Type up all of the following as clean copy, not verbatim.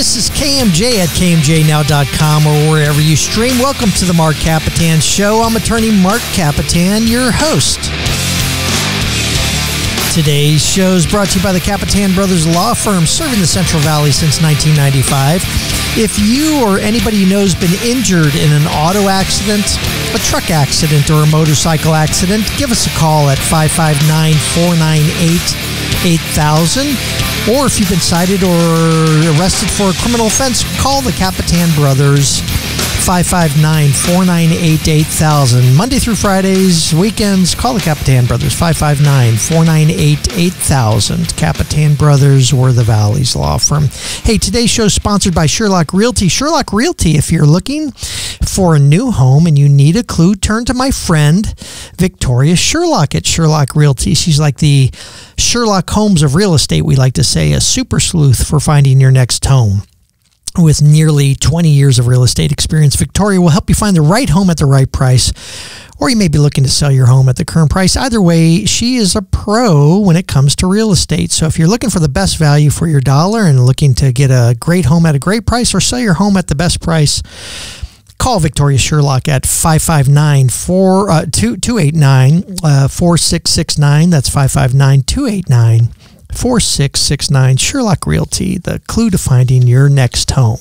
This is KMJ at KMJNow.com or wherever you stream. Welcome to the MARC KAPETAN Show. I'm attorney Mark Kapetan, your host. Today's show is brought to you by the Kapetan Brothers Law Firm, serving the Central Valley since 1995. If you or anybody you know has been injured in an auto accident, a truck accident, or a motorcycle accident, give us a call at 559-498-8000. Or if you've been cited or arrested for a criminal offense, call the Kapetan Brothers, 559-498-8000. Monday through Fridays, weekends, call the Kapetan Brothers, 559-498-8000. Kapetan Brothers or the Valley's Law Firm. Hey, today's show is sponsored by Sherlock Realty. Sherlock Realty, if you're looking for a new home and you need a clue, turn to my friend Victoria Sherlock at Sherlock Realty. She's like the Sherlock Holmes of real estate, we like to say, a super sleuth for finding your next home. With nearly 20 years of real estate experience, Victoria will help you find the right home at the right price, or you may be looking to sell your home at the current price. Either way, she is a pro when it comes to real estate. So if you're looking for the best value for your dollar and looking to get a great home at a great price or sell your home at the best price, call Victoria Sherlock at 559-289-4669. That's 559-289-4669. Sherlock Realty, the clue to finding your next home.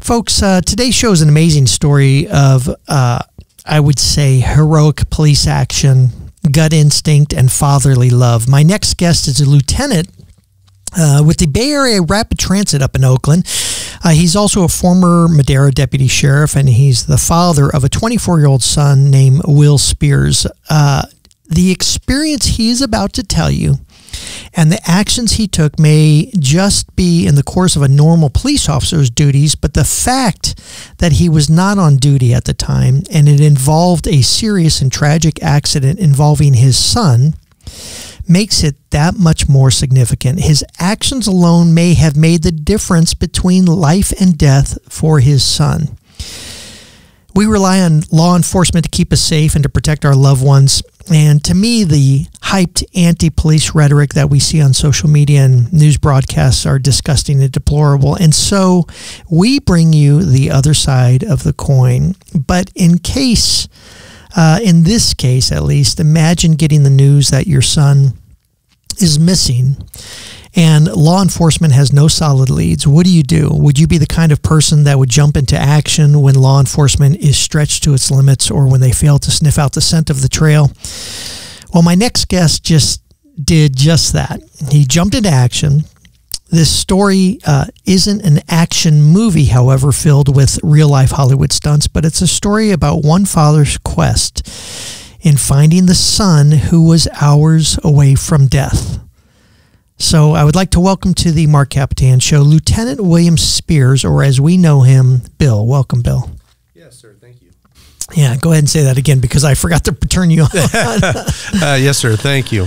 Folks, today's show is an amazing story of, I would say, heroic police action, gut instinct, and fatherly love. My next guest is a lieutenant with the Bay Area Rapid Transit up in Oakland. He's also a former Madera deputy sheriff, and he's the father of a 24-year-old son named Will Spears. The experience he is about to tell you and the actions he took may just be in the course of a normal police officer's duties, but the fact that he was not on duty at the time and it involved a serious and tragic accident involving his son makes it that much more significant. His actions alone may have made the difference between life and death for his son. We rely on law enforcement to keep us safe and to protect our loved ones. And to me, the hyped anti-police rhetoric that we see on social media and news broadcasts are disgusting and deplorable. And so we bring you the other side of the coin. But in this case at least, imagine getting the news that your son is missing and law enforcement has no solid leads. What do? Would you be the kind of person that would jump into action when law enforcement is stretched to its limits or when they fail to sniff out the scent of the trail? Well, my next guest just did just that. He jumped into action. This story isn't an action movie, however, filled with real-life Hollywood stunts, but it's a story about one father's quest in finding the son who was hours away from death. So I would like to welcome to the MARC KAPETAN Show Lieutenant William Spears, or as we know him, Bill. Welcome, Bill. Yes, sir. Thank you. Yeah, go ahead and say that again because I forgot to turn you on. Yes, sir. Thank you.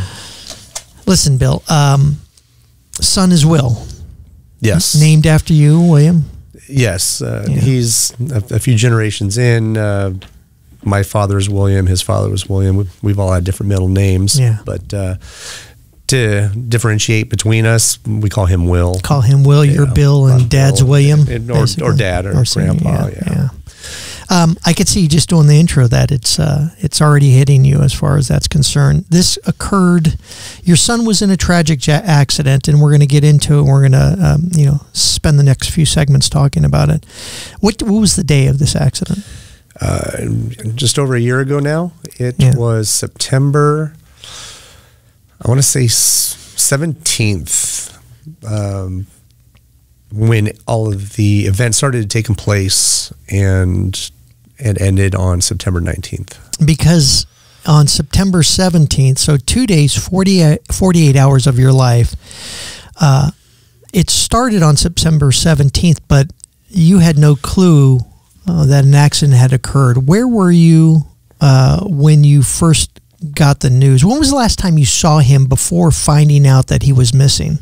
Listen, Bill, son is Will. Yes. Named after you, William? Yes. He's a few generations in. My father is William. His father was William. We've all had different middle names. Yeah. But to differentiate between us, we call him Will. Call him Will. You're Bill and Dad's Bill, William. Or Dad or Grandpa. Yeah. I could see just doing the intro that it's already hitting you as far as that's concerned. This occurred. Your son was in a tragic accident, and we're going to get into it. And we're going to spend the next few segments talking about it. What was the day of this accident? Just over a year ago now. It was September, I want to say 17th, when all of the events started taking place, and it ended on September 19th. Because on September 17th, so 2 days, 48 hours of your life, it started on September 17th, but you had no clue that an accident had occurred. Where were you when you first got the news? When was the last time you saw him before finding out that he was missing?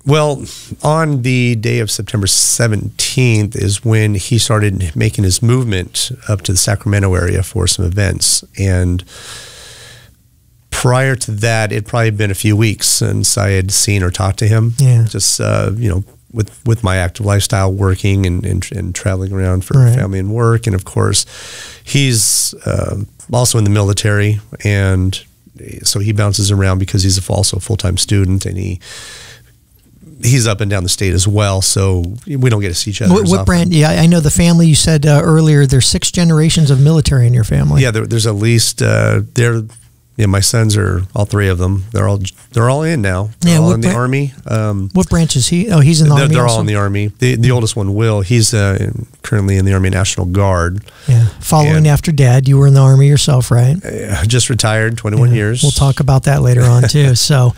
Well, on the day of September 17th is when he started making his movement up to the Sacramento area for some events. And prior to that, it'd probably been a few weeks since I had seen or talked to him. Yeah. Just, with my active lifestyle, working and traveling around for family and work. And of course, he's also in the military, and so he bounces around because he's also a full-time student, and he's up and down the state as well, so we don't get to see each other. What brand? Yeah, I know the family. You said earlier there's 6 generations of military in your family. Yeah, there's at least my sons are all 3 of them. They're all in now. They're all in the Army. What branch is he? Oh, he's in the Army. They're all in the Army. The oldest one, Will, he's currently in the Army National Guard. Yeah, following after Dad. You were in the Army yourself, right? Just retired, 21 years. We'll talk about that later on too. So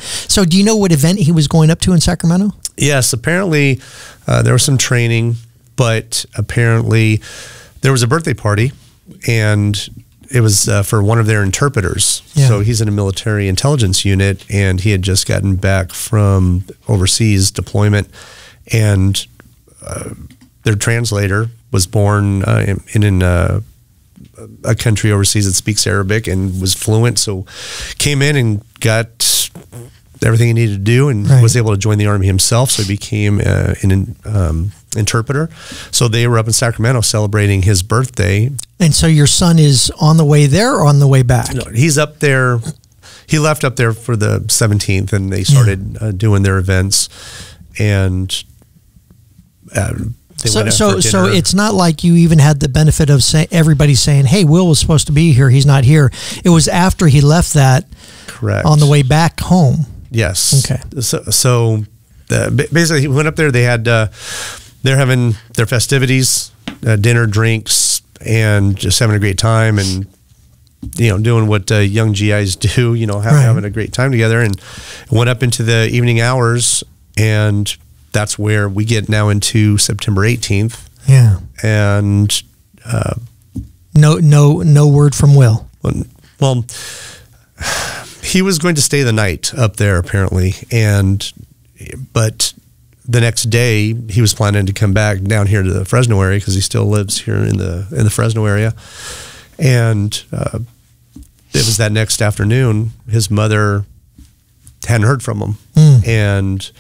do you know what event he was going up to in Sacramento? Yes, apparently there was some training, but apparently there was a birthday party, and it was for one of their interpreters. Yeah. So he's in a military intelligence unit, and he had just gotten back from overseas deployment, and their translator was born in a country overseas that speaks Arabic and was fluent. So came in and got everything he needed to do, and was able to join the Army himself. So he became an interpreter. So they were up in Sacramento celebrating his birthday. And so your son is on the way there or on the way back? No, he's up there. He left up there for the 17th, and they started doing their events, and they went out for dinner. So it's not like you even had the benefit of everybody saying, "Hey, Will was supposed to be here. He's not here." It was after he left that. Correct. On the way back home. Yes. Okay. So basically, he went up there. They had they're having their festivities, dinner, drinks, and just having a great time, and doing what young GIs do. Having a great time together, and went up into the evening hours, and that's where we get now into September 18th. Yeah. And no word from Will. Well, he was going to stay the night up there apparently, but the next day he was planning to come back down here to the Fresno area, because he still lives here in the Fresno area. And it was that next afternoon his mother hadn't heard from him, and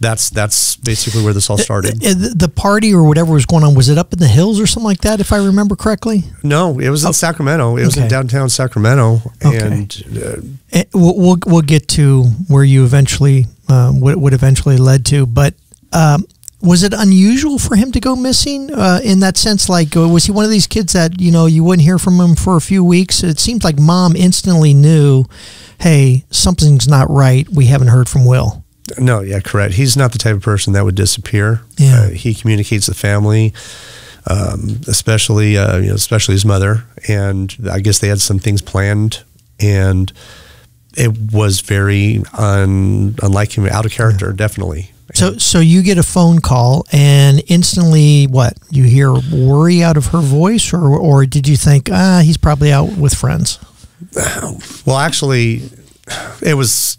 that's basically where this all started. The party or whatever was going on, was it up in the hills or something like that, if I remember correctly? No, it was in Sacramento. It was in downtown Sacramento. And we'll get to where you eventually what eventually led to. But was it unusual for him to go missing in that sense? Like, was he one of these kids that you wouldn't hear from him for a few weeks? It seemed like Mom instantly knew, hey, something's not right. We haven't heard from Will. No, yeah, correct. He's not the type of person that would disappear. Yeah. He communicates with the family, especially his mother. And I guess they had some things planned, and it was very unlike him, out of character, definitely. So you get a phone call, and instantly, what? You hear worry out of her voice, or did you think, he's probably out with friends? Well, actually, it was.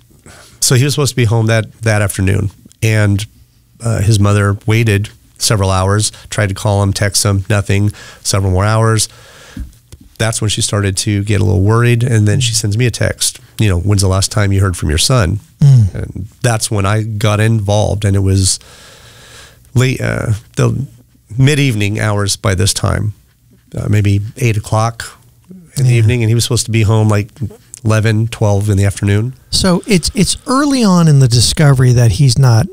So he was supposed to be home that afternoon, and his mother waited several hours, tried to call him, text him, nothing, several more hours. That's when she started to get a little worried, and then she sends me a text, when's the last time you heard from your son? And that's when I got involved, and it was late, the mid-evening hours by this time, maybe 8 o'clock in the evening, and he was supposed to be home like 11, 12 in the afternoon. So it's early on in the discovery that he's not,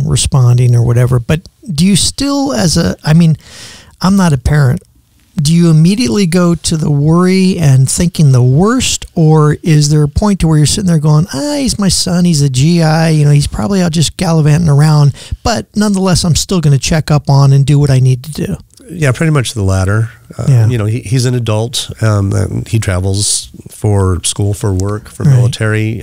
responding or whatever. But do you still, I'm not a parent. Do you immediately go to the worry and thinking the worst, or is there a point to where you're sitting there going, he's my son, he's a GI, he's probably out just gallivanting around, but nonetheless, I'm still going to check up on and do what I need to do? Yeah, pretty much the latter. He's an adult. He travels for school, for work, for military.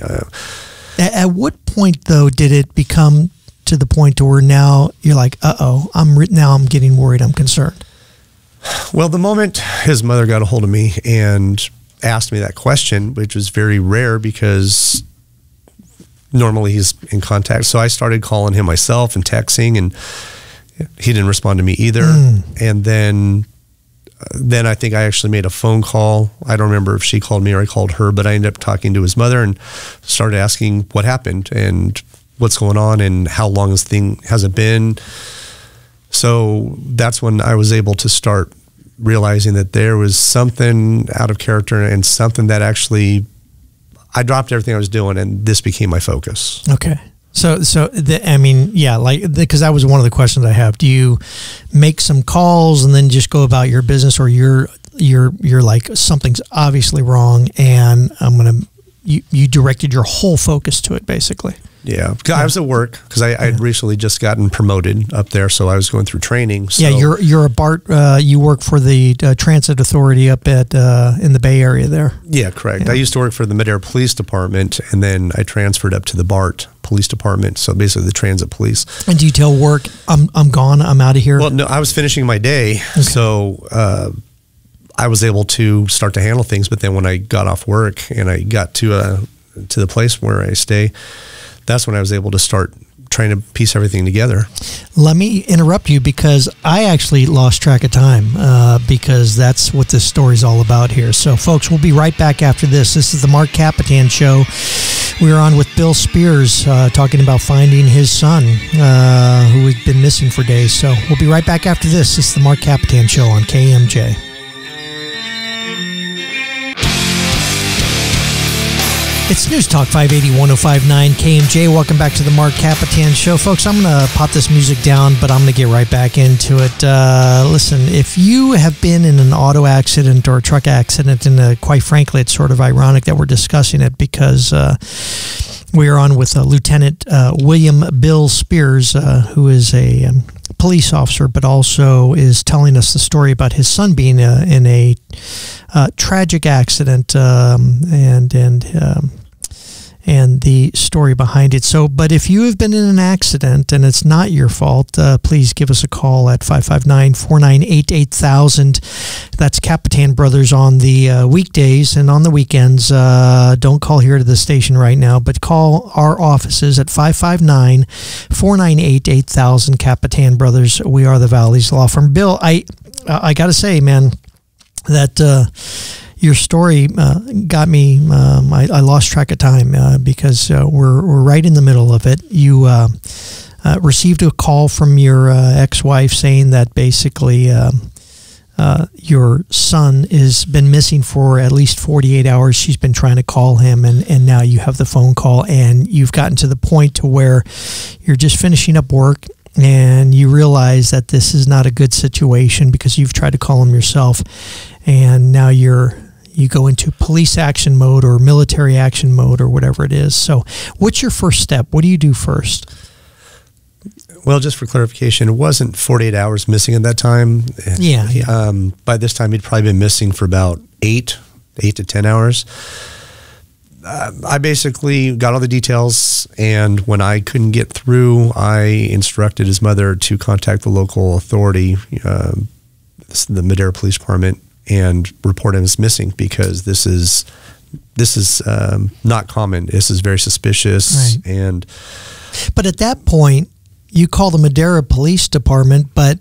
At what point, though, did it become to the point to where now you're like, I'm getting worried, I'm concerned? Well, the moment his mother got a hold of me and asked me that question, which was very rare because normally he's in contact. So I started calling him myself and texting, and he didn't respond to me either. And then then I think I actually made a phone call. I don't remember if she called me or I called her, but I ended up talking to his mother and started asking what happened and what's going on and how long this thing has it been. So that's when I was able to start realizing that there was something out of character and something that actually, I dropped everything I was doing and this became my focus. Okay. I mean, yeah, because that was one of the questions I have. Do you make some calls and then just go about your business, or you're like, something's obviously wrong and you directed your whole focus to it, basically? Yeah, I was at work because I had recently just gotten promoted up there, so I was going through training. So. Yeah, you're a BART. You work for the Transit Authority up at in the Bay Area there. Yeah, correct. Yeah. I used to work for the Madera Police Department, and then I transferred up to the BART Police Department. So basically, the Transit Police. And do you tell work, I'm gone, I'm out of here? Well, no, I was finishing my day, so I was able to start to handle things. But then when I got off work and I got to the place where I stay, that's when I was able to start trying to piece everything together. Let me interrupt you because I actually lost track of time because that's what this story is all about here. So, folks, we'll be right back after this. This is the Mark Kapetan Show. We're on with Bill Spears talking about finding his son who has been missing for days. So we'll be right back after this. This is the Mark Kapetan Show on KMJ. It's News Talk 580 1059 KMJ. Welcome back to the Mark Kapetan Show. Folks, I'm going to pop this music down, but I'm going to get right back into it. Listen, if you have been in an auto accident or a truck accident, and quite frankly, it's sort of ironic that we're discussing it because we are on with Lieutenant William Bill Spears, who is a police officer, but also is telling us the story about his son being in a tragic accident and the story behind it. So, but if you have been in an accident and it's not your fault, please give us a call at 559-498-8000. That's Kapetan Brothers on the weekdays, and on the weekends, don't call here to the station right now, but call our offices at 559-498-8000. Kapetan Brothers. We are the Valley's law firm. Bill, I got to say, man, that your story got me. I lost track of time because we're right in the middle of it. You received a call from your ex-wife saying that basically your son has been missing for at least 48 hours. She's been trying to call him, and now you have the phone call, and you've gotten to the point to where you're just finishing up work, and you realize that this is not a good situation because you've tried to call him yourself, and now you go into police action mode or military action mode or whatever it is. So what's your first step? What do you do first? Well, just for clarification, it wasn't 48 hours missing at that time. Yeah. By this time, he'd probably been missing for about 8 to 10 hours. I basically got all the details, and when I couldn't get through, I instructed his mother to contact the local authority, the Madera Police Department, and report him as missing because this is not common. This is very suspicious. Right. But at that point, you call the Madera Police Department, but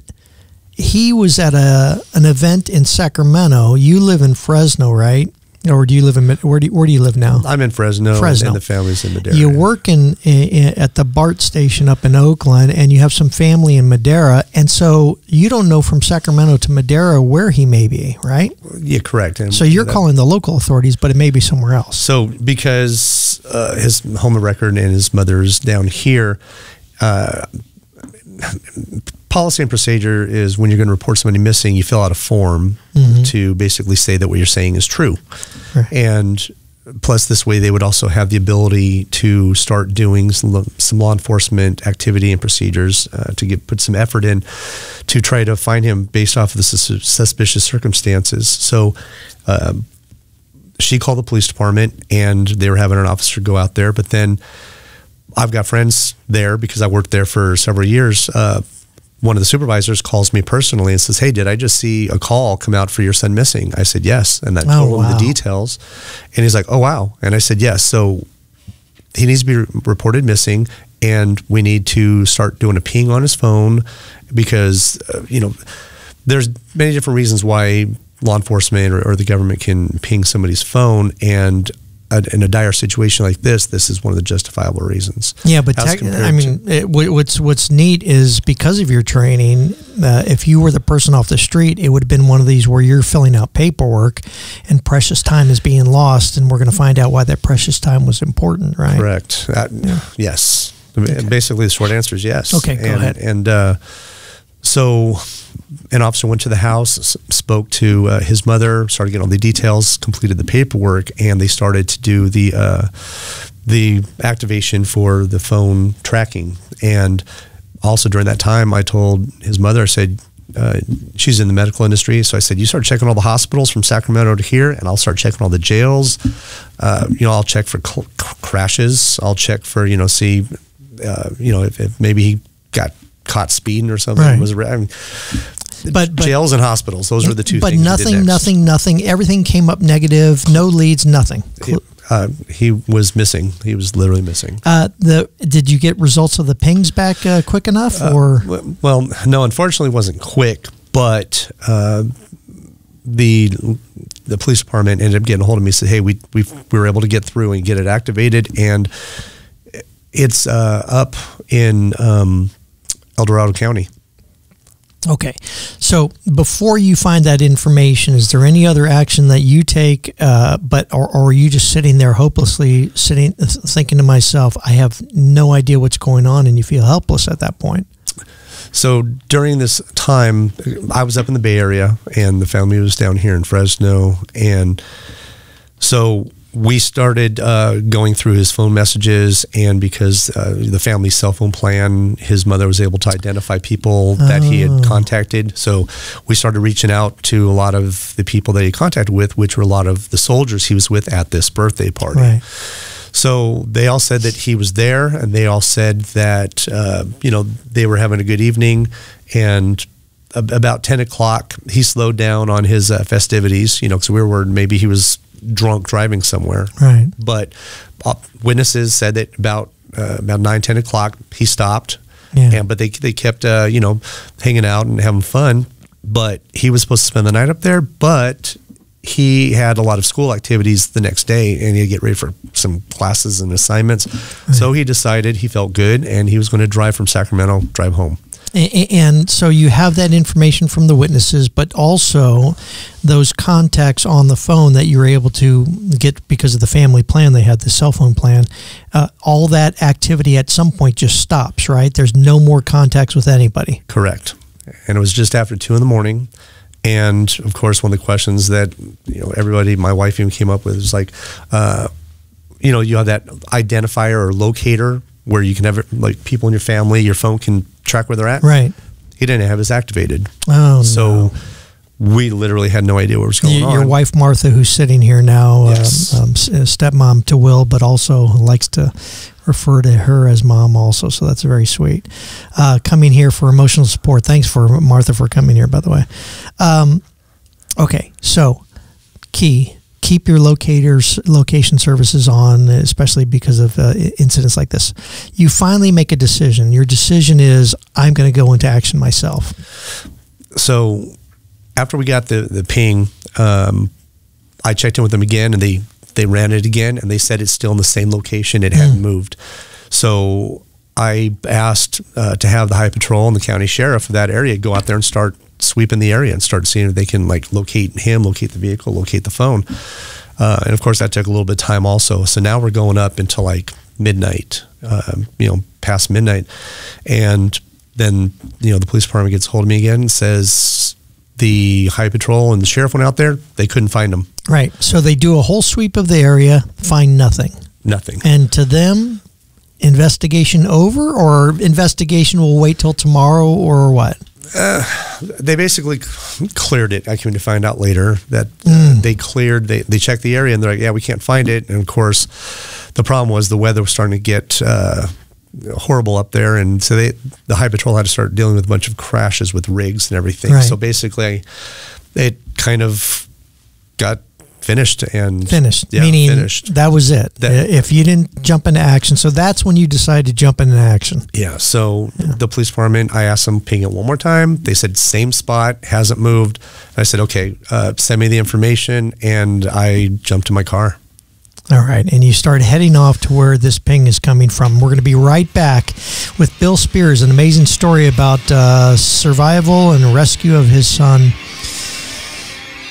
he was at an event in Sacramento. You live in Fresno, right? Or do you live in where do you live now? I'm in Fresno. And the family's in Madera. You work at the BART station up in Oakland, and you have some family in Madera, and so you don't know from Sacramento to Madera where he may be, right? Yeah, correct. And so you're calling the local authorities, but it may be somewhere else. So because his home of record and his mother's down here, policy and procedure is when you're going to report somebody missing, you fill out a form to basically say that what you're saying is true. Right. And plus this way they would also have the ability to start doing some law enforcement activity and procedures to put some effort in to try to find him based off of the suspicious circumstances. So she called the police department, and they were having an officer go out there, but then I've got friends there because I worked there for several years. One of the supervisors calls me personally and says, "Hey, did I just see a call come out for your son missing?" I said, "Yes." And I told him the details. And he's like, "Oh, wow." And I said, "Yes." So he needs to be reported missing, and we need to start doing a ping on his phone because, there's many different reasons why law enforcement or the government can ping somebody's phone, and in a dire situation like this is one of the justifiable reasons. Yeah, but I mean, what's neat is because of your training, if you were the person off the street, it would have been one of these where you're filling out paperwork and precious time is being lost, and we're going to find out why that precious time was important, right? Correct. Yes. Okay. Basically, the short answer is yes. Okay, go ahead. And so an officer went to the house, spoke to his mother, started getting all the details, completed the paperwork, and they started to do the activation for the phone tracking. And also during that time, I told his mother, I said, she's in the medical industry, so I said, you start checking all the hospitals from Sacramento to here, and I'll start checking all the jails. I'll check for crashes. I'll check for, see, if maybe he got caught speeding or something. Right. But jails and hospitals, those were the two things. But nothing. Everything came up negative. No leads. Nothing. He was missing. He was literally missing. Did you get results of the pings back quick enough, or? Well, no. Unfortunately, it wasn't quick. But the police department ended up getting a hold of me and said, "Hey, we were able to get through and get it activated, and it's up in El Dorado County." Okay, so before you find that information, is there any other action that you take, or are you just sitting there hopelessly thinking to myself, I have no idea what's going on, and you feel helpless at that point? So during this time, I was up in the Bay Area, and the family was down here in Fresno, and so we started going through his phone messages, and because the family's cell phone plan, his mother was able to identify people that he had contacted. So we started reaching out to a lot of the people that he contacted with, which were a lot of the soldiers he was with at this birthday party. Right. So they all said that he was there, and they all said that, they were having a good evening. And about 10 o'clock, he slowed down on his festivities, because we were worried maybe he was drunk driving somewhere. Right. But witnesses said that about 9, 10 o'clock, he stopped. Yeah. But they kept, hanging out and having fun. But he was supposed to spend the night up there, but he had a lot of school activities the next day, and he had to get ready for some classes and assignments. Right. So he decided he felt good, and he was going to drive from Sacramento, drive home. And so you have that information from the witnesses, but also those contacts on the phone that you were able to get because of the family plan. They had the cell phone plan. All that activity at some point just stops, right? There's no more contacts with anybody. Correct. And it was just after 2 in the morning. And of course, one of the questions that everybody, my wife even came up with is like, you have that identifier or locator where you can have people in your family, your phone can track where they're at. Right. He didn't have his activated. Oh, so we literally had no idea what was going on. Your wife, Martha, who's sitting here now, yes. Stepmom to Will, but also likes to refer to her as mom also. So that's very sweet. Coming here for emotional support. Thanks for Martha for coming here, by the way. Okay. So keep your location services on, especially because of incidents like this. You finally make a decision. Your decision is, I'm going to go into action myself. So after we got the ping, I checked in with them again, and they ran it again, and they said it's still in the same location. It hadn't moved. So I asked to have the Highway Patrol and the county sheriff of that area go out there and start sweeping the area and start seeing if they can locate him, locate the vehicle, locate the phone. And of course that took a little bit of time also. So now we're going up until midnight, past midnight. And then, the police department gets a hold of me again and says the Highway Patrol and the sheriff went out there. They couldn't find him. Right. So they do a whole sweep of the area, find nothing. Nothing. And to them, investigation over, or investigation will wait till tomorrow, or what? They basically cleared it. I came to find out later that they checked the area, and they're like, yeah, we can't find it. And of course, the problem was the weather was starting to get horrible up there. And so the Highway Patrol had to start dealing with a bunch of crashes with rigs and everything. Right. So basically it kind of got finished. Finished, yeah, meaning finished. that was it. If you didn't jump into action, so that's when you decided to jump into action. Yeah, so the police department, I asked them, ping it one more time. They said, same spot, hasn't moved. I said, okay, send me the information, and I jumped in my car. All right, and you start heading off to where this ping is coming from. We're going to be right back with Bill Spears, an amazing story about survival and rescue of his son,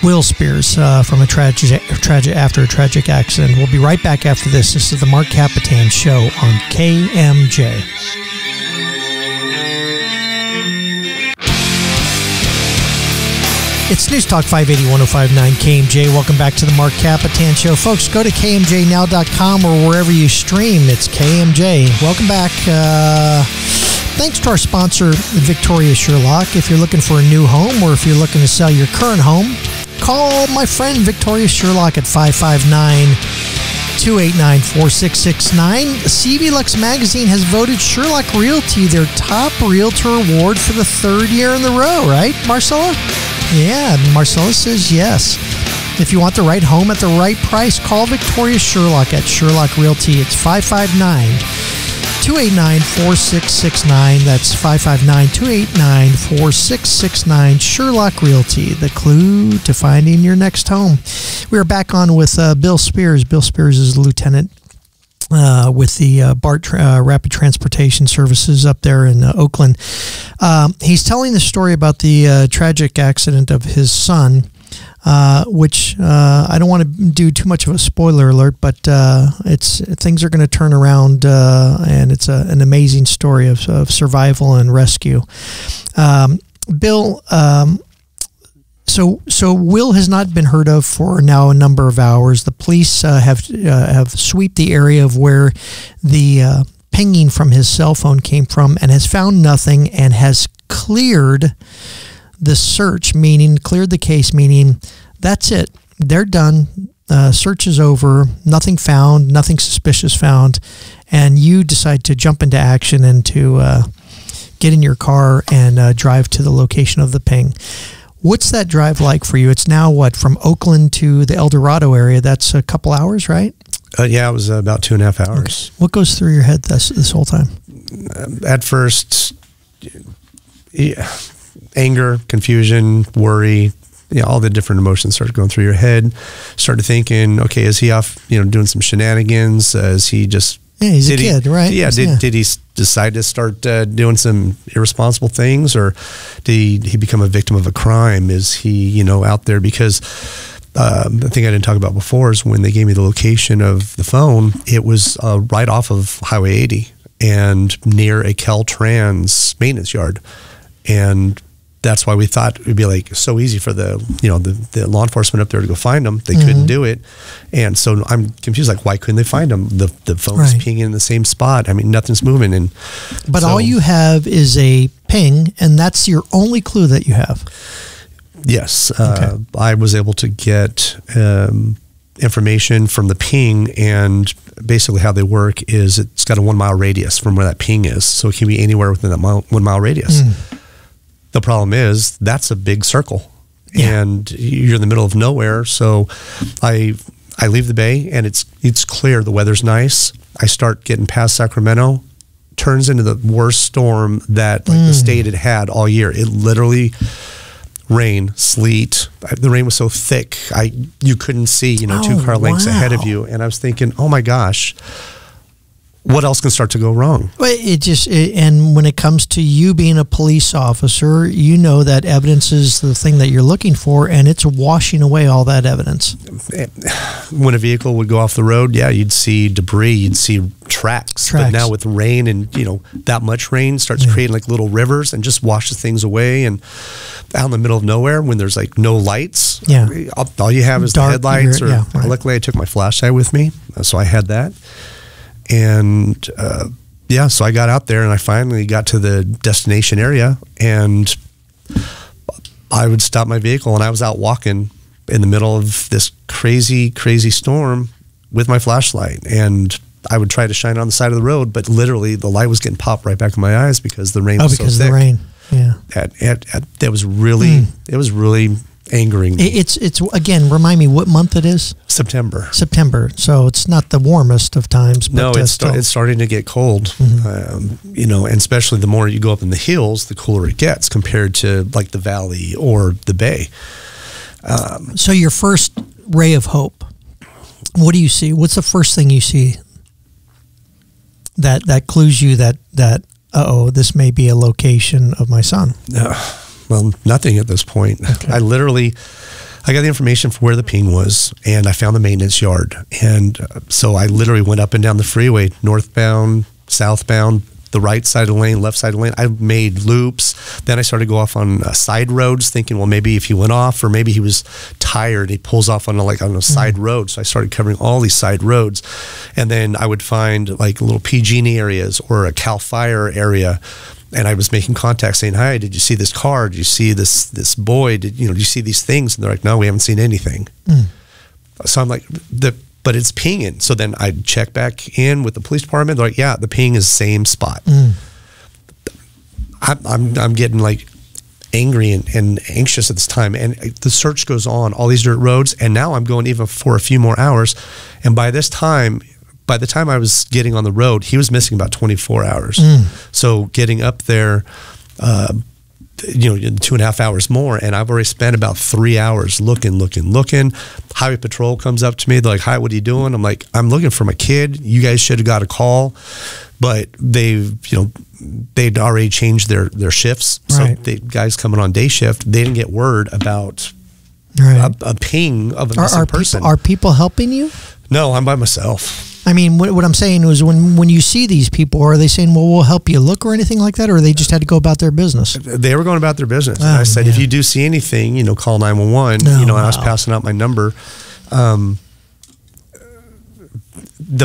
Will Spears, from a tragic accident. We'll be right back after this. This is the Mark Kapetan Show on KMJ. It's News Talk 580 1059 KMJ. Welcome back to the Mark Kapetan Show. Folks, go to KMJnow.com or wherever you stream. It's KMJ. Welcome back. Thanks to our sponsor, Victoria Sherlock. If you're looking for a new home or if you're looking to sell your current home, call my friend Victoria Sherlock at 559-289-4669. CV Lux Magazine has voted Sherlock Realty their top realtor award for the third year in a row, right, Marcella? Yeah, Marcella says yes. If you want the right home at the right price, call Victoria Sherlock at Sherlock Realty. It's 559-289-4669. That's 559-289-4669. Sherlock Realty, the clue to finding your next home. We are back on with Bill Spears. Bill Spears is a lieutenant with the BART Rapid Transportation Services up there in Oakland. He's telling the story about the tragic accident of his son, which I don't want to do too much of a spoiler alert, but things are going to turn around, and it's an amazing story of survival and rescue. Bill, so Will has not been heard of for now a number of hours. The police have swept the area of where the pinging from his cell phone came from and has found nothing and has cleared the search, meaning cleared the case, meaning that's it. They're done. Search is over. Nothing found. Nothing suspicious found. And you decide to jump into action and to get in your car and drive to the location of the ping. What's that drive like for you? It's now what, from Oakland to the El Dorado area? That's a couple hours, right? Yeah, it was about 2.5 hours. Okay. What goes through your head this whole time? At first, anger, confusion, worry, all the different emotions started going through your head. Started thinking, okay, is he off, doing some shenanigans? Is he just... Yeah, he's a kid, right? Yeah, did he decide to start doing some irresponsible things, or did he become a victim of a crime? Is he, out there? Because the thing I didn't talk about before is when they gave me the location of the phone, it was right off of Highway 80 and near a Caltrans maintenance yard. And that's why we thought it would be like so easy for the law enforcement up there to go find them. They couldn't do it. And so I'm confused, like, why couldn't they find them? The phone's pinging in the same spot. I mean, nothing's moving. But all you have is a ping, and that's your only clue that you have. Yes. Okay. I was able to get information from the ping, and basically how they work is it's got a 1 mile radius from where that ping is. So it can be anywhere within that 1 mile radius. The problem is that's a big circle, and you're in the middle of nowhere. So I leave the bay, and it's clear. The weather's nice. I start getting past Sacramento, turns into the worst storm that the state had all year. It literally rain, sleet. The rain was so thick, you couldn't see 2 car lengths ahead of you. And I was thinking, oh my gosh, what else can start to go wrong? Well, and when it comes to you being a police officer, you know that evidence is the thing that you're looking for, and it's washing away all that evidence. When a vehicle would go off the road, you'd see debris, you'd see tracks. But now with rain and that much rain starts creating like little rivers and just washes things away. And out in the middle of nowhere, when there's like no lights, all you have is dark, the headlights. Luckily, I took my flashlight with me, so I had that. And so I got out there, and I finally got to the destination area, and I would stop my vehicle, and I was out walking in the middle of this crazy, crazy storm with my flashlight, and I would try to shine on the side of the road, but literally the light was getting popped right back in my eyes because the rain was so thick. Because of the rain, It was really, angering me. It's again, remind me what month it is? September. So it's not the warmest of times. But no, it's starting to get cold. Mm-hmm. You know, and especially the more you go up in the hills, the cooler it gets compared to like the valley or the bay. So your first ray of hope, what do you see? What's the first thing you see that clues you that this may be a location of my son? Well, nothing at this point. Okay. I got the information for where the ping was, and I found the maintenance yard. And so I literally went up and down the freeway, northbound, southbound, the right side of the lane, left side of the lane. I made loops. Then I started to go off on side roads, thinking, well, maybe if he went off, or maybe he was tired, he pulls off on a side road. So I started covering all these side roads, and then I would find like little PG&E areas or a Cal Fire area, and I was making contact saying, "Hi, did you see this car? Did you see this boy? Did you see these things?" And they're like, "No, we haven't seen anything." So I'm like, but it's pinging. So then I check back in with the police department. They're like, yeah, the ping is the same spot. I'm getting like angry and anxious at this time. And the search goes on, all these dirt roads. And now I'm going even for a few more hours. And by the time I was getting on the road, he was missing about 24 hours. So getting up there, 2.5 hours more, and I've already spent about 3 hours looking. Highway patrol comes up to me. They're like, "Hi, what are you doing?" I'm like, "I'm looking for my kid. You guys should have got a call," but they'd already changed their shifts. Right. So the guys coming on day shift, they didn't get word about a ping of a missing person. Are people helping you? No, I'm by myself. I mean, what I'm saying is when you see these people, are they saying, well, we'll help you look or anything like that, or they just had to go about their business? They were going about their business. And I said, if you do see anything, call 911. And I was passing out my number. The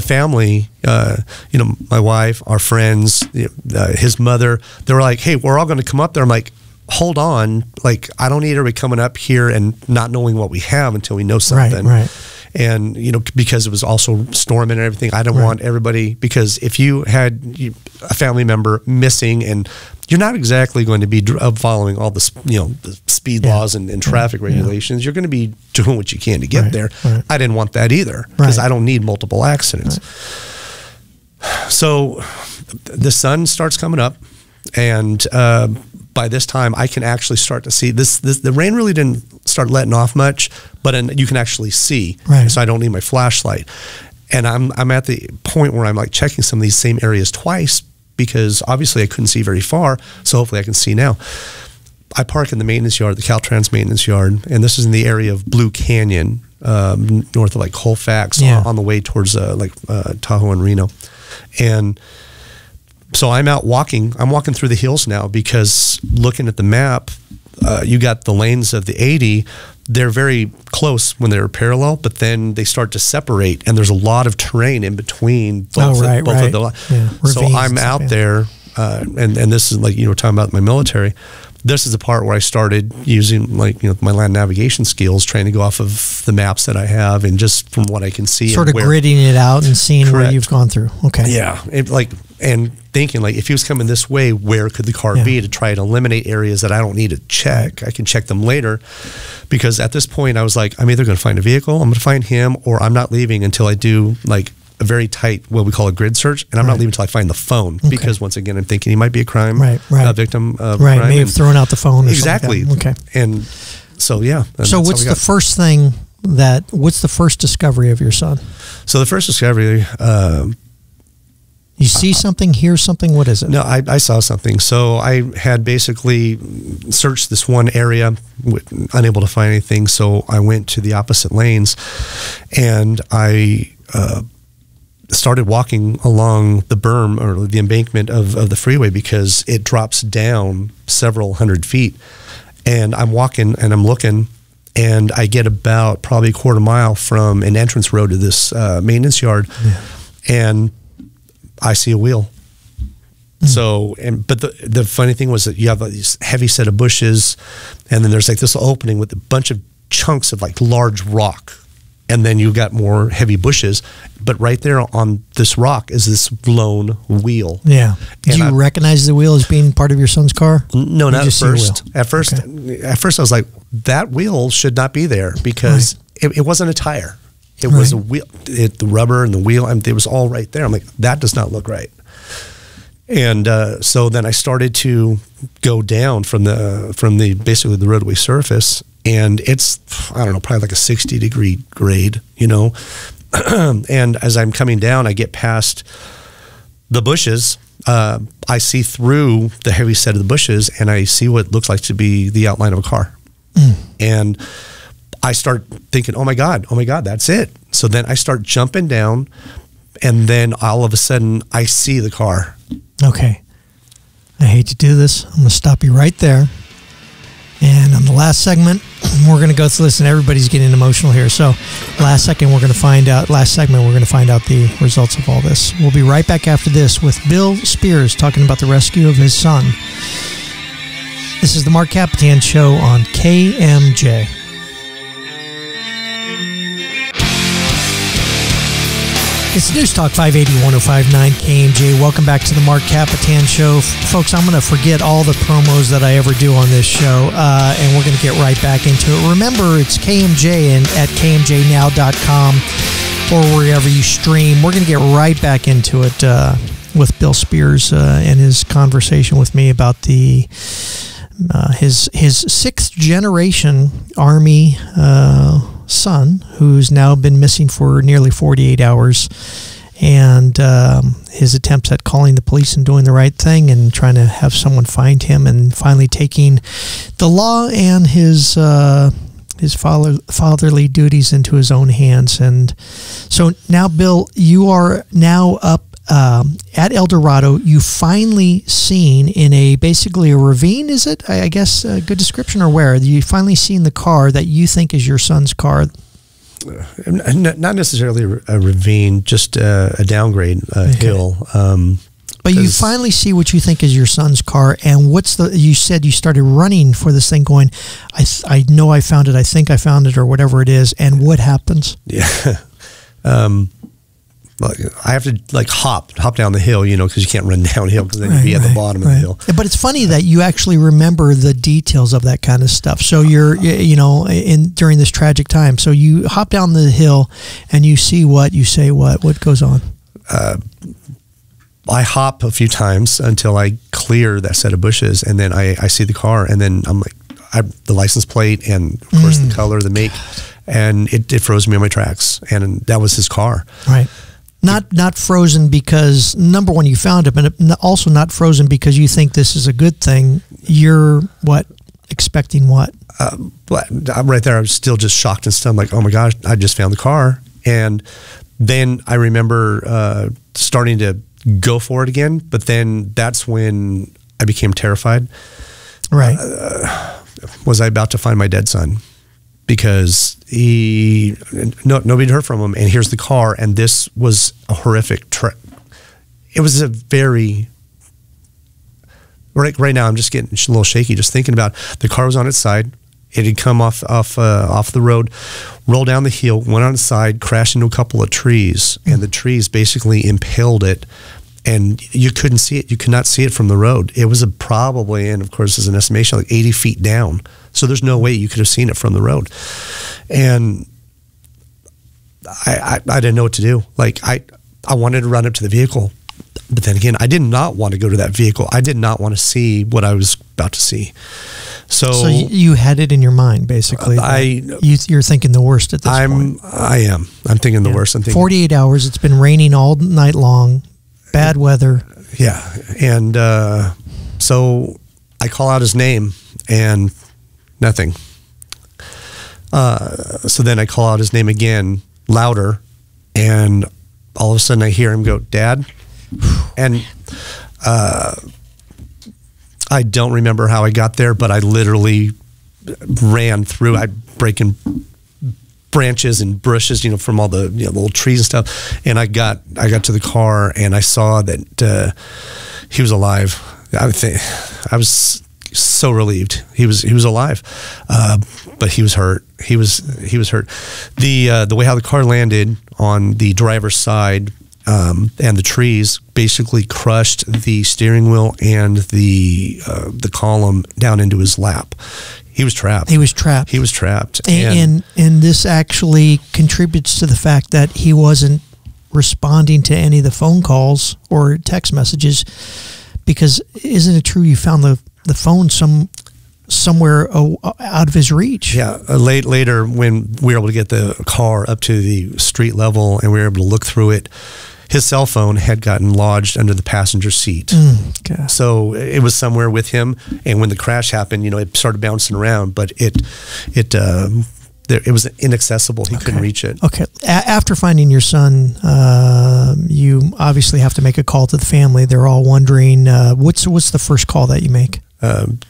family, my wife, our friends, his mother, they were like, "Hey, we're all going to come up there." I'm like, hold on. Like, I don't need everybody coming up here and not knowing what we have until we know something. Right. And, because it was also storming and everything, I don't want everybody, because if you had a family member missing, and you're not exactly going to be following all the speed laws and traffic regulations, you're going to be doing what you can to get there. Right. I didn't want that either, because I don't need multiple accidents. So the sun starts coming up, and by this time I can actually start to see this. The rain really didn't start letting off much, but you can actually see. Right. So I don't need my flashlight. And I'm at the point where I'm like checking some of these same areas twice, because obviously I couldn't see very far. So hopefully I can see now. I park in the maintenance yard, the Caltrans maintenance yard, and this is in the area of Blue Canyon, north of like Colfax, on the way towards Tahoe and Reno. And so I'm out walking. I'm walking through the hills now, because looking at the map, you got the lanes of the 80. They're very close when they're parallel, but then they start to separate, and there's a lot of terrain in between both of the. So I'm out there, and this is like you were talking about my military. This is the part where I started using my land navigation skills, trying to go off of the maps that I have, and just from what I can see, sort of gridding it out and seeing where you've gone through. Okay. Yeah, and thinking if he was coming this way, where could the car be, to try to eliminate areas that I don't need to check. I can check them later, because at this point I was like, I'm either going to find a vehicle, I'm going to find him, or I'm not leaving until I do a very tight, what we call a grid search, and I'm not leaving until I find the phone, because once again, I'm thinking he might be a crime victim of crime. May have thrown out the phone or exactly. Something like that. Okay. And so, So what's the first thing what's the first discovery of your son? So the first discovery, you see something, hear something, what is it? No, I saw something. So I had basically searched this one area, unable to find anything, so I went to the opposite lanes, and I started walking along the berm or the embankment of the freeway, because it drops down several hundred feet. And I'm walking and I'm looking, and I get about probably a quarter mile from an entrance road to this maintenance yard, and I see a wheel. So, but the funny thing was that you have these heavy set of bushes, and then there's this opening with a bunch of chunks of large rock. And then you got more heavy bushes, but right there on this rock is this lone wheel. Yeah. Do you recognize the wheel as being part of your son's car? No, not at first. At first I was like, that wheel should not be there because it wasn't a tire. It was a wheel, the rubber and the wheel, and it was all right there. I'm like, that does not look right. And so then I started to go down from the basically the roadway surface, and it's, I don't know, probably like a 60-degree grade, you know. And as I'm coming down, I get past the bushes. I see through the heavy set of the bushes, and I see what looks like to be the outline of a car. And I start thinking, oh my God, that's it. So then I start jumping down, and then all of a sudden I see the car. Okay. I hate to do this. I'm going to stop you right there. And on the last segment, we're going to go through this, and everybody's getting emotional here. So last segment, we're going to find out the results of all this. We'll be right back after this with Bill Spears talking about the rescue of his son. This is the Mark Kapetan Show on KMJ. It's News Talk 580 1059 KMJ. Welcome back to the Mark Kapetan Show. Folks, I'm going to forget all the promos that I ever do on this show, and we're going to get right back into it. Remember, it's KMJ and at KMJnow.com or wherever you stream. We're going to get right back into it with Bill Spears and his conversation with me about his sixth generation Army son, who's now been missing for nearly 48 hours, and his attempts at calling the police and doing the right thing and trying to have someone find him, and finally taking the law and his fatherly duties into his own hands. And so now, Bill, you are now up at El Dorado. You finally seen in basically a ravine, is it? I guess a good description, or where? You finally seen the car that you think is your son's car. Not necessarily a ravine, just a downgrade hill. But you finally see what you think is your son's car, and you said you started running for this thing going, I know I found it, I think I found it, or whatever it is, and what happens? Yeah. I have to hop down the hill, because you can't run downhill because then you'd be at the bottom of the hill. But it's funny that you actually remember the details of that kind of stuff. So you're, during this tragic time. So you hop down the hill and you see what, you say what goes on? I hop a few times until I clear that set of bushes, and then I see the car, and then I'm like, the license plate and of course the color, the make, and it froze me on my tracks, and that was his car. Right. Not frozen because, number one, you found it, but also not frozen because you think this is a good thing. You're expecting what? I'm right there. I was still just shocked and stunned, like, oh my gosh, I just found the car. And then I remember starting to go for it again, but then that's when I became terrified. Right. Was I about to find my dead son? Because nobody heard from him, and here's the car, and this was a horrific trip. It was a very, right now I'm just getting a little shaky just thinking about the car was on its side. It had come off the road, rolled down the hill, went on its side, crashed into a couple of trees, and the trees basically impaled it, and you couldn't see it. You could not see it from the road. It was probably, and of course as an estimation, like 80 feet down. So there's no way you could have seen it from the road. And I didn't know what to do. Like I wanted to run up to the vehicle, but then again, I did not want to go to that vehicle. I did not want to see what I was about to see. So you had it in your mind, basically. You're thinking the worst at this point. I am. I'm thinking the worst. I'm thinking 48 hours. It's been raining all night long. Bad weather. Yeah. And so I call out his name and nothing. So then I call out his name again, louder, and all of a sudden I hear him go, "Dad." And I don't remember how I got there, but I literally ran through. I breaking branches and bushes, from all the little trees and stuff. And I got to the car, and I saw that he was alive. I was so relieved he was alive, but he was hurt. He was hurt. The way how the car landed on the driver's side, and the trees basically crushed the steering wheel and the column down into his lap. He was trapped. He was trapped. He was trapped. And this actually contributes to the fact that he wasn't responding to any of the phone calls or text messages, because isn't it true you found the phone somewhere out of his reach? Yeah. Later, when we were able to get the car up to the street level and we were able to look through it, his cell phone had gotten lodged under the passenger seat. Okay. So it was somewhere with him. And when the crash happened, it started bouncing around, but it was inaccessible. He couldn't reach it. Okay. After finding your son, you obviously have to make a call to the family. They're all wondering, what's the first call that you make?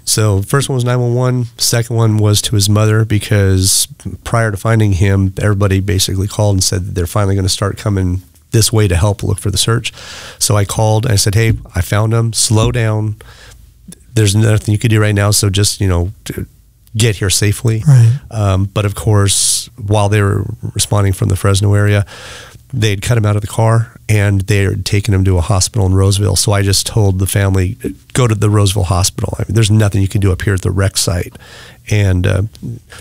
So first one was 911. Second one was to his mother, because prior to finding him, everybody basically called and said that they're finally going to start coming this way to help look for the search. So I called and I said, hey, I found him. Slow down. There's nothing you could do right now. So just, get here safely. Right. But of course, while they were responding from the Fresno area, they'd cut him out of the car and they had taken him to a hospital in Roseville. So I just told the family, go to the Roseville hospital. I mean, there's nothing you can do up here at the wreck site. And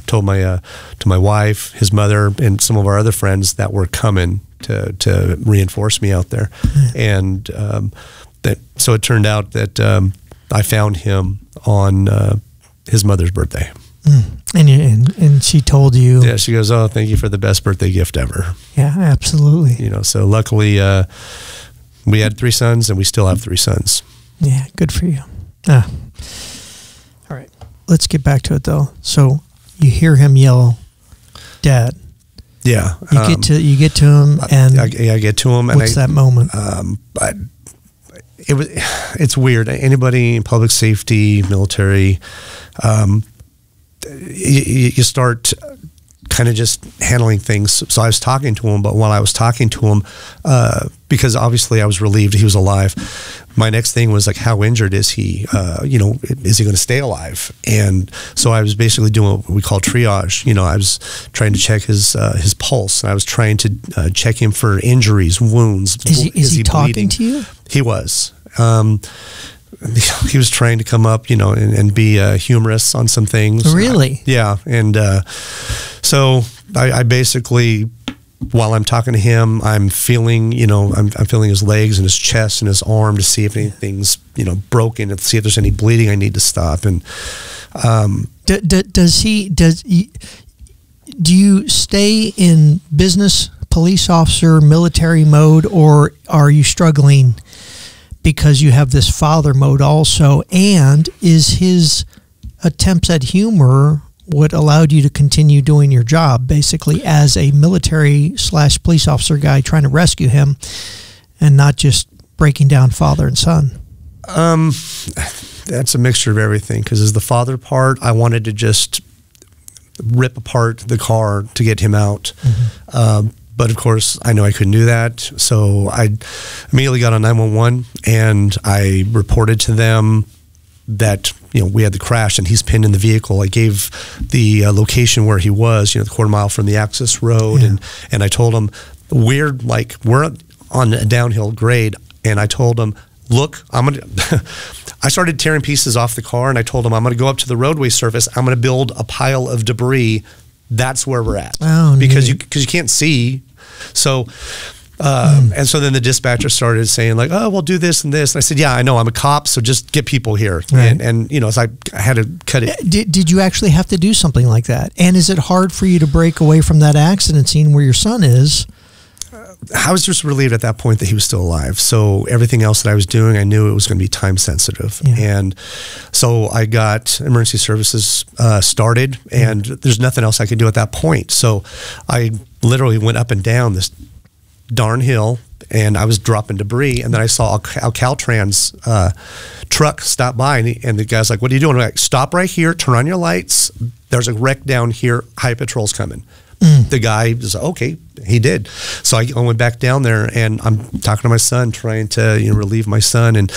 told to my wife, his mother, and some of our other friends that were coming to reinforce me out there. And so it turned out that I found him on his mother's birthday. And she told you? Yeah, she goes, oh, thank you for the best birthday gift ever. Yeah, absolutely. So luckily we had 3 sons and we still have 3 sons. Yeah, good for you. All right, let's get back to it though. So you hear him yell, "Dad." Yeah. You get to him, and I get to him. What's that moment? It's weird. Anybody in public safety, military, you start kind of just handling things. So I was talking to him, but while I was talking to him, because obviously I was relieved he was alive, my next thing was like, how injured is he? Is he going to stay alive? And so I was basically doing what we call triage. I was trying to check his pulse, and I was trying to check him for injuries, wounds. Is he talking bleeding? to you? He was. He was trying to come up, and be humorous on some things. Really? Yeah. And so I basically, while I'm talking to him, I'm feeling, I'm feeling his legs and his chest and his arm to see if anything's, broken, and see if there's any bleeding I need to stop. And do you stay in business, police officer, military mode, or are you struggling because you have this father mode also? And is his attempts at humor what allowed you to continue doing your job, basically as a military/police officer guy trying to rescue him, and not just breaking down father and son? That's a mixture of everything, because as the father part, I wanted to just rip apart the car to get him out. But of course, I know I couldn't do that. So I immediately got on 911 and I reported to them that, we had the crash and he's pinned in the vehicle. I gave the location where he was, the quarter mile from the access road. Yeah. And I told him, we're on a downhill grade. And I told him, look, I started tearing pieces off the car, and I told him, I'm going to go up to the roadway surface. I'm going to build a pile of debris. That's where we're at. Oh, because you can't see. So, and so then the dispatcher started saying like, oh, we'll do this and this. And I said, yeah, I know, I'm a cop, so just get people here. Right. And so I had to cut it. Did you actually have to do something like that? And is it hard for you to break away from that accident scene where your son is? I was just relieved at that point that he was still alive. So everything else that I was doing, I knew it was going to be time sensitive. Yeah. And so I got emergency services started, and there's nothing else I could do at that point. So I literally went up and down this darn hill, and I was dropping debris. And then I saw a Caltrans truck stop by, and the guy's like, what are you doing? I'm like, stop right here, turn on your lights. There's a wreck down here, high patrol's coming. The guy was okay. He did. So I went back down there, and I'm talking to my son, trying to relieve my son, and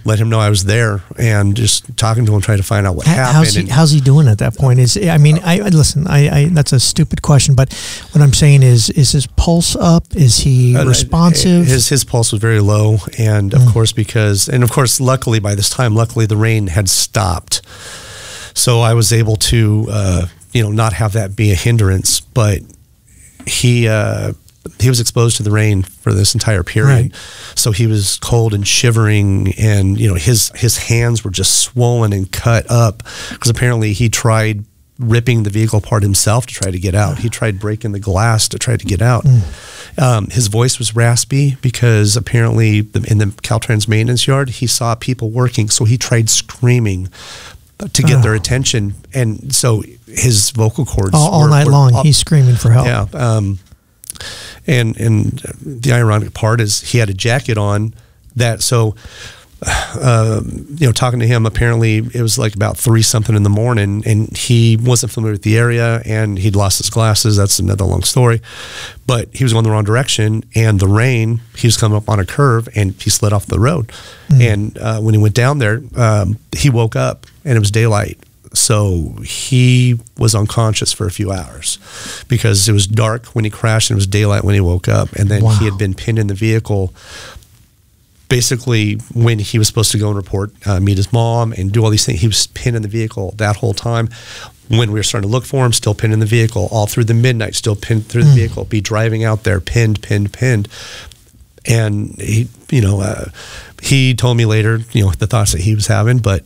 let him know I was there, and just talking to him, trying to find out what happened. How's he doing at that point? Listen. That's a stupid question, but what I'm saying is his pulse up? Is he responsive? His pulse was very low, and of course luckily by this time, the rain had stopped, so I was able to not have that be a hindrance, but he was exposed to the rain for this entire period. Right. So he was cold and shivering, and his hands were just swollen and cut up, because apparently he tried ripping the vehicle apart himself to try to get out. He tried breaking the glass to try to get out. His voice was raspy because apparently in the Caltrans maintenance yard, he saw people working, so he tried screaming to get their attention, and so his vocal cords all night long he's screaming for help. Yeah, and the ironic part is he had a jacket on that. So, talking to him, apparently it was like about 3-something in the morning, and he wasn't familiar with the area, and he'd lost his glasses. That's another long story, but he was going the wrong direction, and the rain. He was coming up on a curve, and he slid off the road. And when he went down there, he woke up, and it was daylight. So he was unconscious for a few hours because it was dark when he crashed and it was daylight when he woke up. And then he had been pinned in the vehicle basically when he was supposed to go and report, meet his mom and do all these things. He was pinned in the vehicle that whole time. When we were starting to look for him, still pinned in the vehicle, all through the midnight, still pinned through the vehicle, be driving out there, pinned. And he told me later, the thoughts that he was having, but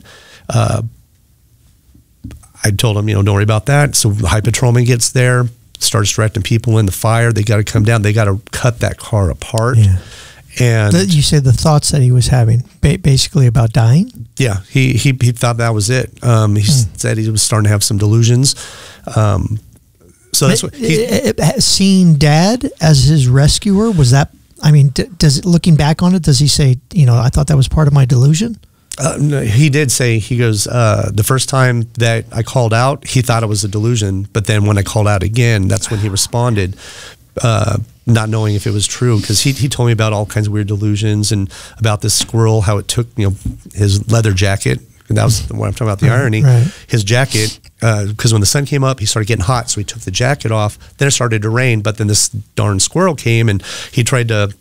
I told him, don't worry about that. So the high patrolman gets there, starts directing people in the fire. They got to come down. They got to cut that car apart. Yeah. And you say the thoughts that he was having, basically about dying? Yeah, he thought that was it. He said he was starting to have some delusions. So that's what seeing Dad as his rescuer, was that? I mean, looking back on it, does he say, I thought that was part of my delusion? No, he did say, he goes, the first time that I called out, he thought it was a delusion. But then when I called out again, that's when he responded, not knowing if it was true. Because he told me about all kinds of weird delusions and about this squirrel, how it took, his leather jacket. And that was what I'm talking about, the irony. Right. His jacket, because when the sun came up, he started getting hot. So he took the jacket off. Then it started to rain. But then this darn squirrel came and he tried to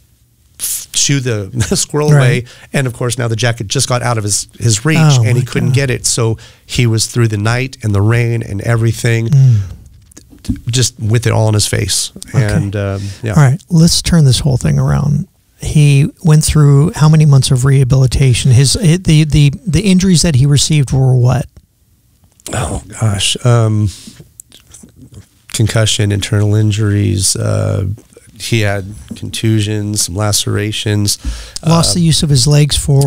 shoo the squirrel away, and of course now the jacket just got out of his reach, and he couldn't get it, so he was through the night and the rain and everything, just with it all in his face. And all right, let's turn this whole thing around. He went through how many months of rehabilitation? The injuries that he received were what? Oh gosh, concussion, internal injuries, he had contusions, some lacerations. Lost the use of his legs for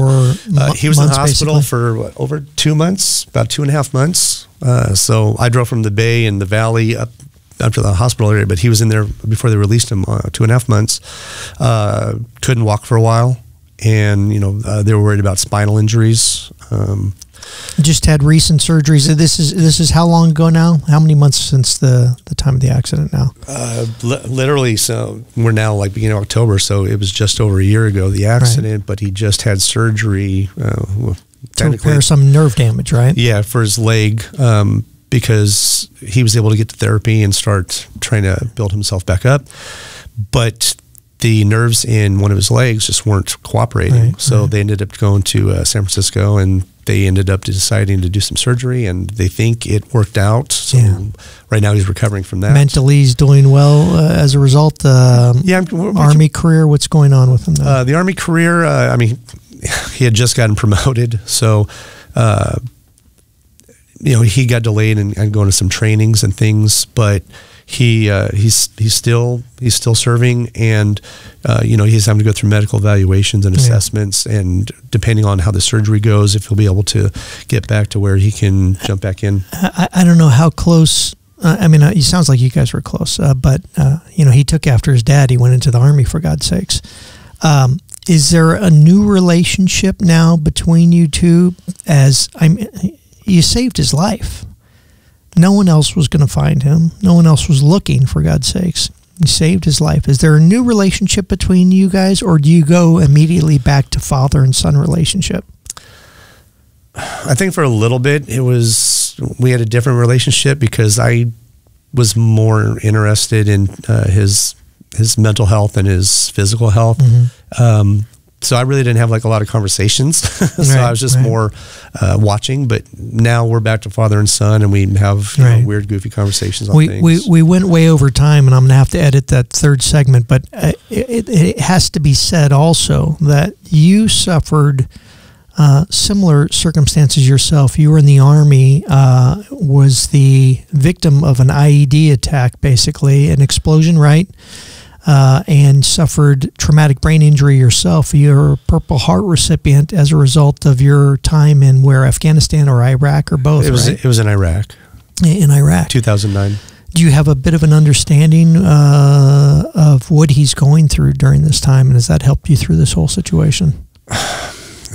he was in the hospital for over 2 months, about 2.5 months. So I drove from the Bay and the Valley up to the hospital area, but he was in there before they released him, 2.5 months. Couldn't walk for a while, and they were worried about spinal injuries. Just had recent surgeries. This is how long ago now? How many months since the time of the accident now? Literally, so we're now like beginning of October, so it was just over a year ago, the accident, right. But he just had surgery. To repair some nerve damage, right? Yeah, for his leg, because he was able to get to therapy and start trying to build himself back up. But the nerves in one of his legs just weren't cooperating. Right, so they ended up going to San Francisco, and they ended up deciding to do some surgery, and they think it worked out. So right now he's recovering from that. Mentally, he's doing well as a result. Army career, what's going on with him now? The Army career, I mean, he had just gotten promoted. So, he got delayed and going to some trainings and things, but he's still serving, and he's having to go through medical evaluations and assessments, and depending on how the surgery goes, if he'll be able to get back to where he can jump back in. I don't know how close. I mean, it sounds like you guys were close, but he took after his dad. He went into the Army, for God's sakes. Is there a new relationship now between you two? You saved his life. No one else was going to find him. No one else was looking, for God's sakes. He saved his life. Is there a new relationship between you guys, or do you go immediately back to father and son relationship? I think for a little bit, we had a different relationship because I was more interested in his mental health and his physical health. So I really didn't have like a lot of conversations. So I was just more watching. But now we're back to father and son, and we have you know, weird, goofy conversations on things. We went way over time, and I'm going to have to edit that third segment. But it has to be said also that you suffered similar circumstances yourself. You were in the Army, was the victim of an IED attack, basically, an explosion, right? And suffered traumatic brain injury yourself. You're a Purple Heart recipient as a result of your time in where, Afghanistan or Iraq or both, right? It was in Iraq. In Iraq. 2009. Do you have a bit of an understanding of what he's going through during this time, and has that helped you through this whole situation?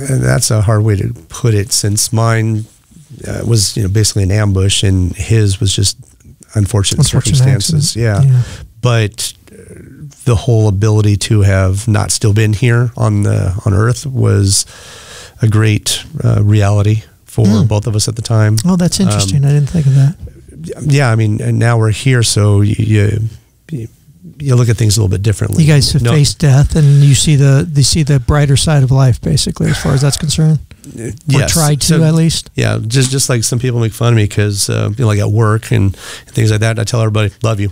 That's a hard way to put it, since mine was basically an ambush, and his was just unfortunate circumstances. Yeah. But the whole ability to have not still been here on Earth was a great reality for both of us at the time. Oh, that's interesting. I didn't think of that. Yeah, I mean, and now we're here, so you look at things a little bit differently. You guys have faced death, and you see the brighter side of life, basically, as far as that's concerned. Or try to, at least. Yeah, just like some people make fun of me because like at work and things like that. I tell everybody, love you.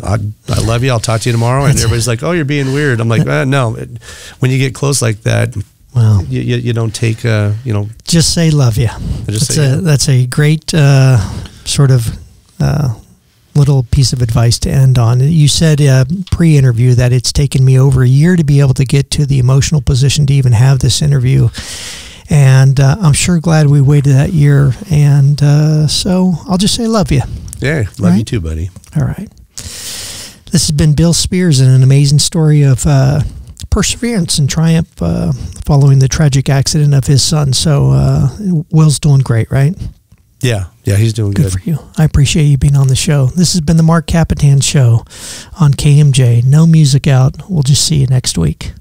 I love you. I'll talk to you tomorrow. And everybody's like, "Oh, you're being weird." I'm like, no. When you get close like that, well, you don't take Just say love you. That's a great sort of little piece of advice to end on. You said pre-interview that it's taken me over a year to be able to get to the emotional position to even have this interview. And I'm sure glad we waited that year. And so I'll just say love you. Yeah, love you too, buddy. All right. This has been Bill Spears and an amazing story of perseverance and triumph following the tragic accident of his son. So Will's doing great, right? Yeah, he's doing good. Good for you. I appreciate you being on the show. This has been the MARC KAPETAN Show on KMJ. No music out. We'll just see you next week.